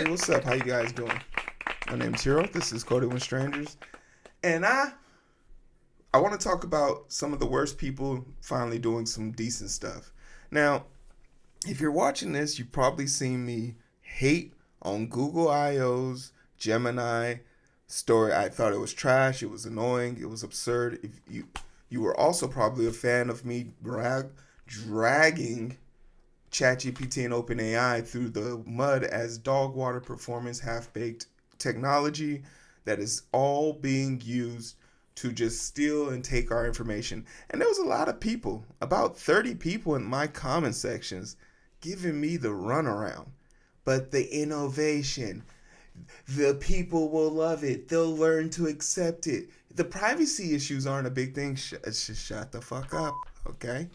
Hey, what's up? How you guys doing? My name's Hero. This is Coding with Strangers, and I want to talk about some of the worst people finally doing some decent stuff. Now, if you're watching this, you've probably seen me hate on Google I/O's Gemini story. I thought it was trash. It was annoying. It was absurd. If you were also probably a fan of me dragging ChatGPT and OpenAI through the mud as dog water performance half-baked technology that is all being used to just steal and take our information. And there was a lot of people, about 30 people in my comment sections, giving me the runaround. But the innovation, the people will love it. They'll learn to accept it. The privacy issues aren't a big thing. Shut the fuck up, okay?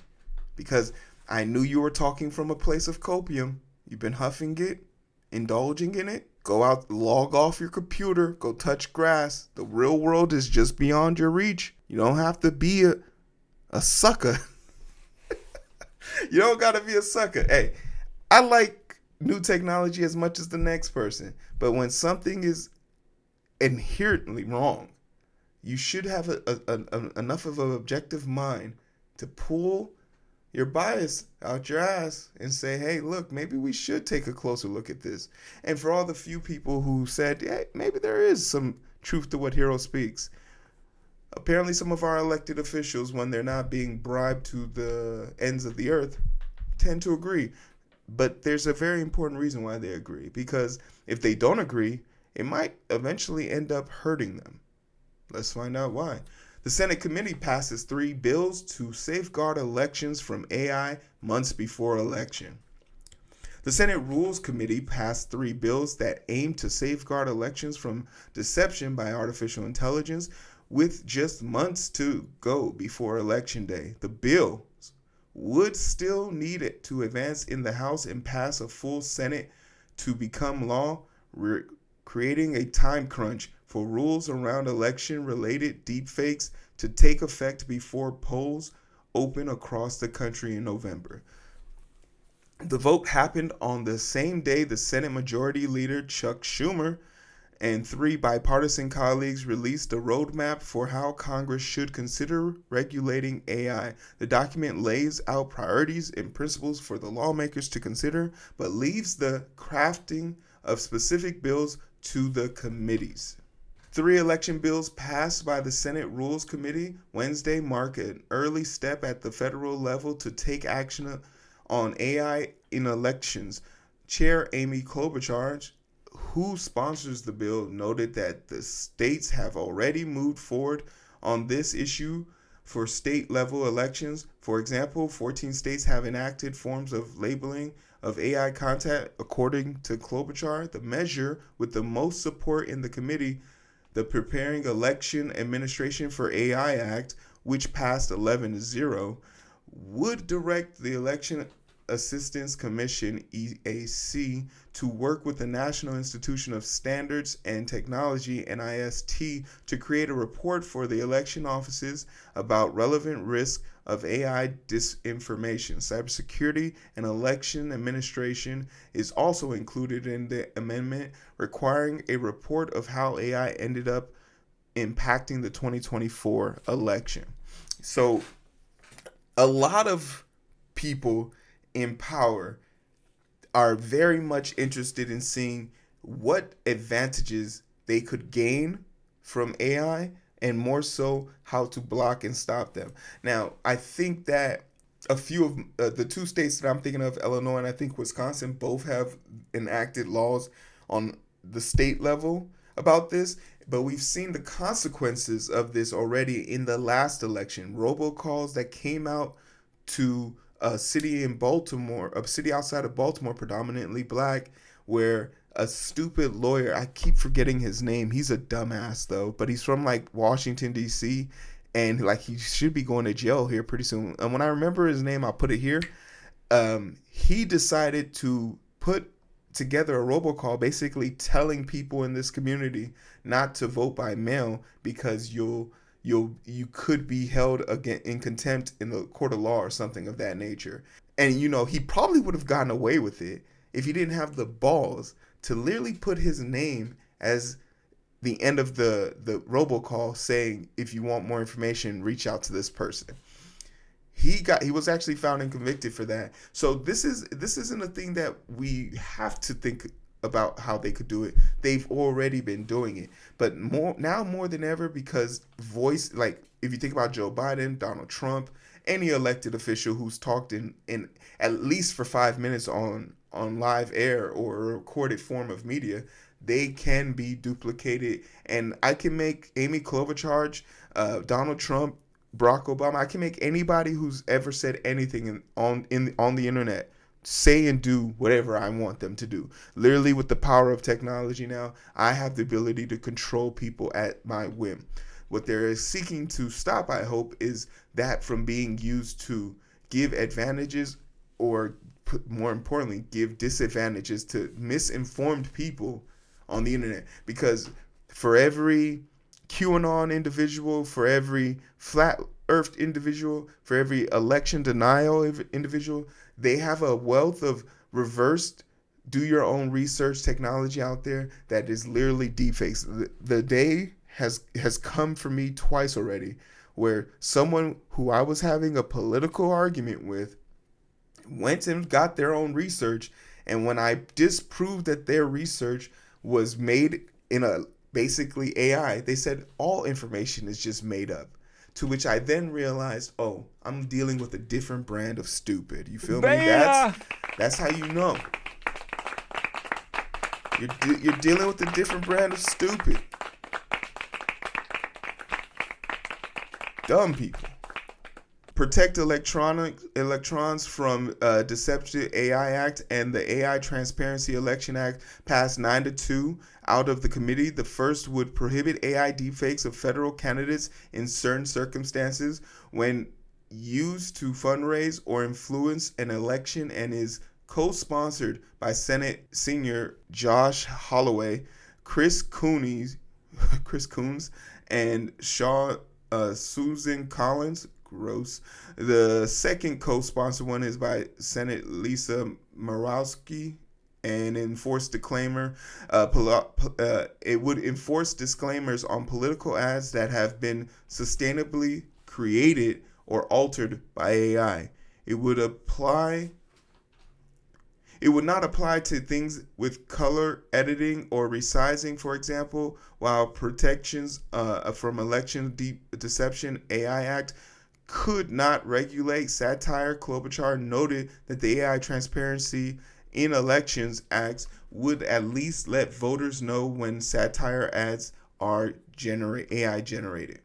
Because I knew you were talking from a place of copium. You've been huffing it, indulging in it. Go out, log off your computer, go touch grass. The real world is just beyond your reach. You don't have to be a sucker. You don't gotta be a sucker. Hey, I like new technology as much as the next person. But when something is inherently wrong, you should have enough of an objective mind to pull your bias out your ass and say, hey, look, maybe we should take a closer look at this. And for all the few people who said, hey, maybe there is some truth to what Hero speaks. Apparently some of our elected officials, when they're not being bribed to the ends of the earth, tend to agree. But there's a very important reason why they agree. Because if they don't agree, it might eventually end up hurting them. Let's find out why. The Senate committee passes 3 bills to safeguard elections from AI months before election. The Senate Rules Committee passed 3 bills that aim to safeguard elections from deception by artificial intelligence with just months to go before Election Day. The bills would still need it to advance in the House and pass a full Senate to become law, creating a time crunch for rules around election-related deepfakes to take effect before polls open across the country in November. The vote happened on the same day the Senate Majority Leader Chuck Schumer and 3 bipartisan colleagues released a roadmap for how Congress should consider regulating AI. The document lays out priorities and principles for the lawmakers to consider, but leaves the crafting of specific bills to the committees. 3 election bills passed by the Senate Rules Committee Wednesday mark an early step at the federal level to take action on AI in elections. Chair Amy Klobuchar, who sponsors the bill, noted that the states have already moved forward on this issue for state-level elections. For example, 14 states have enacted forms of labeling of AI content. According to Klobuchar, the measure with the most support in the committee, the Preparing Election Administration for AI Act, which passed 11-0, would direct the Election Assistance Commission, EAC, to work with the National Institution of Standards and Technology, NIST, to create a report for the election offices about relevant risk of AI disinformation. Cybersecurity and election administration is also included in the amendment, requiring a report of how AI ended up impacting the 2024 election. So a lot of people in power are very much interested in seeing what advantages they could gain from AI and more so how to block and stop them. Now, I think that a few of the 2 states that I'm thinking of, Illinois and I think Wisconsin, both have enacted laws on the state level about this, but we've seen the consequences of this already in the last election. Robocalls that came out to a city in Baltimore, a city outside of Baltimore, predominantly black, where a stupid lawyer, I keep forgetting his name. He's a dumbass though, but he's from like Washington, D.C. and like he should be going to jail here pretty soon. And when I remember his name, I'll put it here. He decided to put together a robocall basically telling people in this community not to vote by mail because you could be held again in contempt in the court of law or something of that nature. And he probably would have gotten away with it if he didn't have the balls to literally put his name as the end of the robocall, saying, if you want more information, reach out to this person. He was actually found and convicted for that. So this isn't a thing that we have to think about how they could do it. They've already been doing it, but more than ever, because voice, like if you think about Joe Biden, Donald Trump, any elected official who's talked in at least for 5 minutes on live air or a recorded form of media, they can be duplicated. And I can make Amy Klobuchar, Donald Trump, Barack Obama. I can make anybody who's ever said anything on the internet say and do whatever I want them to do. Literally, with the power of technology now, I have the ability to control people at my whim. What they're seeking to stop, I hope, is that from being used to give advantages, or more importantly, give disadvantages to misinformed people on the internet. Because for every QAnon individual, for every flat earth individual, for every election denial individual, they have a wealth of reversed do your own research technology out there that is literally deepfakes. The day has come for me twice already where someone who I was having a political argument with went and got their own research, and when I disproved that their research was made in a basically AI, they said all information is just made up. To which I then realized, oh, I'm dealing with a different brand of stupid. You feel me? That's how you know. You're dealing with a different brand of stupid. Dumb people. Protect electrons from Deceptive AI Act and the AI Transparency Election Act passed 9-2 out of the committee. The first would prohibit AI deepfakes of federal candidates in certain circumstances when used to fundraise or influence an election, and is co-sponsored by Senate Senior Josh Holloway, Chris Coons, and Susan Collins. Gross. The second co-sponsored one is by Senate Lisa Murkowski, and enforce disclaimer. It would enforce disclaimers on political ads that have been sustainably created or altered by AI. It would not apply to things with color editing or resizing, for example, while protections from Election Deception AI Act could not regulate satire. Klobuchar noted that the AI Transparency in Elections Act would at least let voters know when satire ads are AI generated.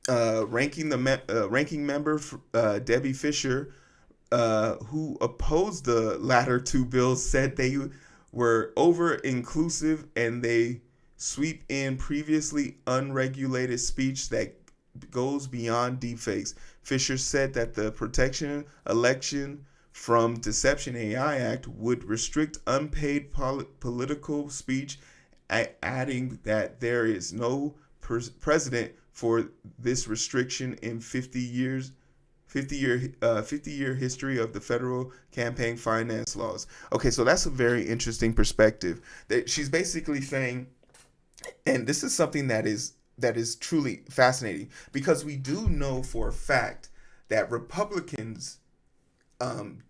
Ranking member Debbie Fisher, who opposed the latter two bills, said they were over-inclusive and they sweep in previously unregulated speech that goes beyond deepfakes. Fisher said that the Protection Election from Deception AI Act would restrict unpaid political speech, adding that there is no precedent for this restriction in 50-year history of the federal campaign finance laws. Okay, so that's a very interesting perspective. That she's basically saying, and this is something that is truly fascinating, because we do know for a fact that Republicans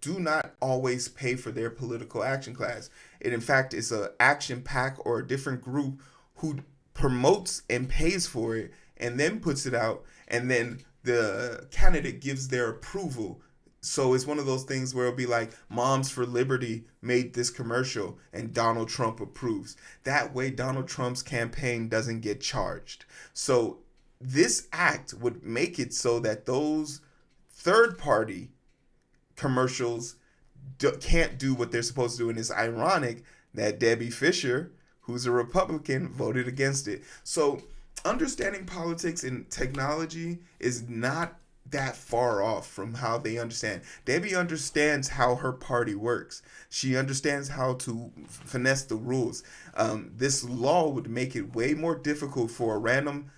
do not always pay for their political action class. It, in fact, is an action pack or a different group who promotes and pays for it and then puts it out, and then the candidate gives their approval. So it's one of those things where it'll be like Moms for Liberty made this commercial and Donald Trump approves. That way Donald Trump's campaign doesn't get charged. So this act would make it so that those third-party commercials can't do what they're supposed to do. And it's ironic that Debbie Fisher, who's a Republican, voted against it. So understanding politics and technology is not that far off from how they understand. Debbie understands how her party works. She understands how to finesse the rules. This law would make it way more difficult for a random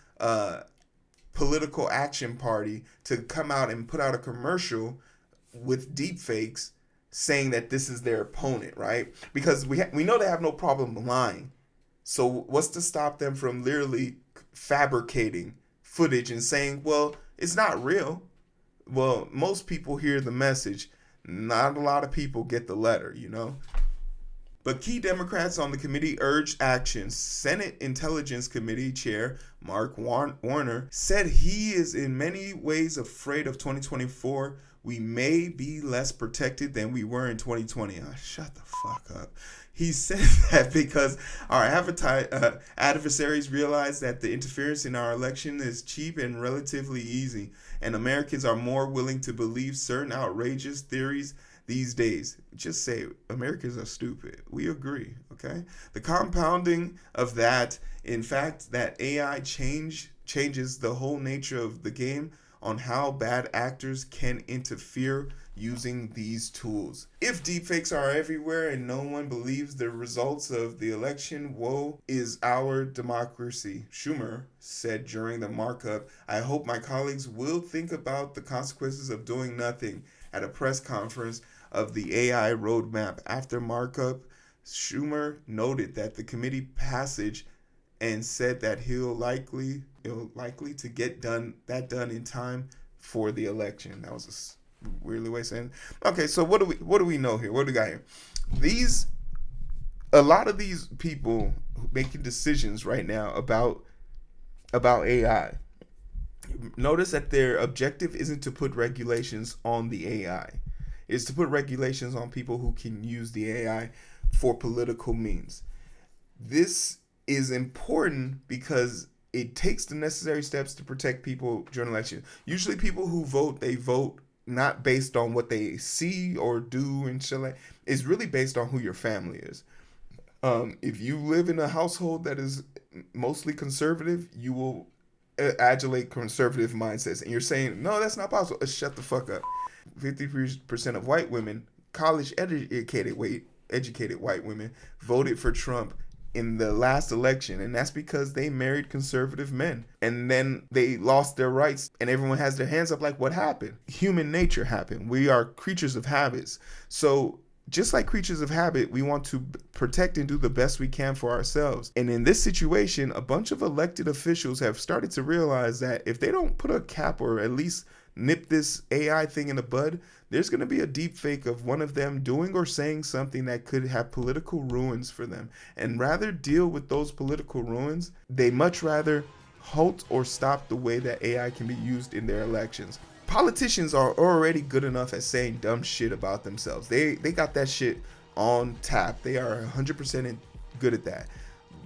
political action party to come out and put out a commercial with deepfakes saying that this is their opponent, right? Because we know they have no problem lying. So what's to stop them from literally fabricating footage and saying, well, it's not real? Well, most people hear the message. Not a lot of people get the letter, you know? But key Democrats on the committee urged action. Senate Intelligence Committee Chair Mark Warner said he is in many ways afraid of 2024. We may be less protected than we were in 2020. Shut the fuck up. He said that because our adversaries realize that the interference in our election is cheap and relatively easy, and Americans are more willing to believe certain outrageous theories these days. Just say Americans are stupid. We agree, okay? The compounding of that, in fact, that AI changes the whole nature of the game on how bad actors can interfere using these tools. If deepfakes are everywhere and no one believes the results of the election, woe is our democracy, Schumer said during the markup. I hope my colleagues will think about the consequences of doing nothing. At a press conference of the AI roadmap after markup, Schumer noted that the committee passage and said that he'll likely to get done in time for the election. That was a weirdly way of saying. Okay, so what do we know here? What do we got here? A lot of these people making decisions right now about AI. Notice that their objective isn't to put regulations on the AI. It's to put regulations on people who can use the AI for political means. This is important because it takes the necessary steps to protect people during election. Usually people who vote, they vote not based on what they see or do and shit like. It's really based on who your family is. If you live in a household that is mostly conservative, you will adulate conservative mindsets. And you're saying, no, that's not possible. Shut the fuck up. 50% of white women, educated white women, voted for Trump in the last election, and that's because they married conservative men, and then they lost their rights, and everyone has their hands up like, what happened? Human nature happened. We are creatures of habits. So just like creatures of habit, we want to protect and do the best we can for ourselves. And in this situation, a bunch of elected officials have started to realize that if they don't put a cap or at least nip this AI thing in the bud, there's going to be a deep fake of one of them doing or saying something that could have political ruins for them. And rather deal with those political ruins, they much rather halt or stop the way that AI can be used in their elections. Politicians are already good enough at saying dumb shit about themselves. They got that shit on tap. They are 100% good at that.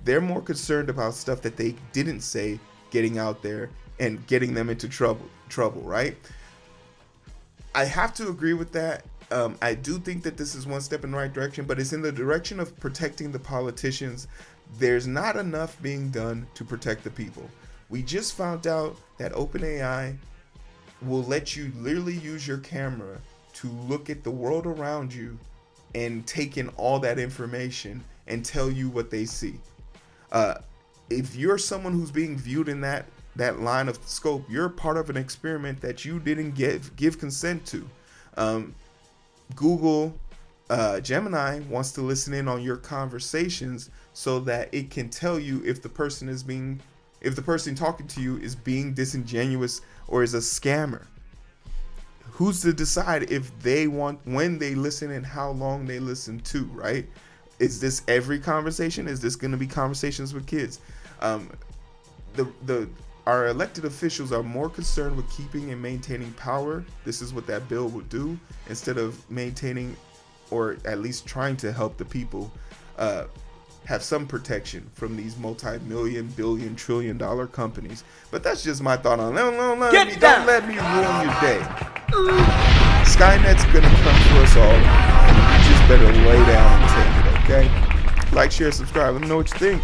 They're more concerned about stuff that they didn't say getting out there and getting them into trouble, right? I have to agree with that. I do think that this is one step in the right direction, but it's in the direction of protecting the politicians. There's not enough being done to protect the people. We just found out that OpenAI will let you literally use your camera to look at the world around you and take in all that information and tell you what they see. If you're someone who's being viewed in that line of scope, you're part of an experiment that you didn't give consent to. Google Gemini wants to listen in on your conversations so that it can tell you if the person talking to you is being disingenuous or is a scammer. Who's to decide if when they listen and how long they listen to, right? Is this every conversation? Is this going to be conversations with kids? Our elected officials are more concerned with keeping and maintaining power. This is what that bill would do, instead of maintaining or at least trying to help the people have some protection from these multi-million, billion, trillion-dollar companies. But that's just my thought on it. Don't let me ruin your day. Skynet's gonna come for us all. You just better lay down and take it, okay? Like, share, subscribe. Let me know what you think.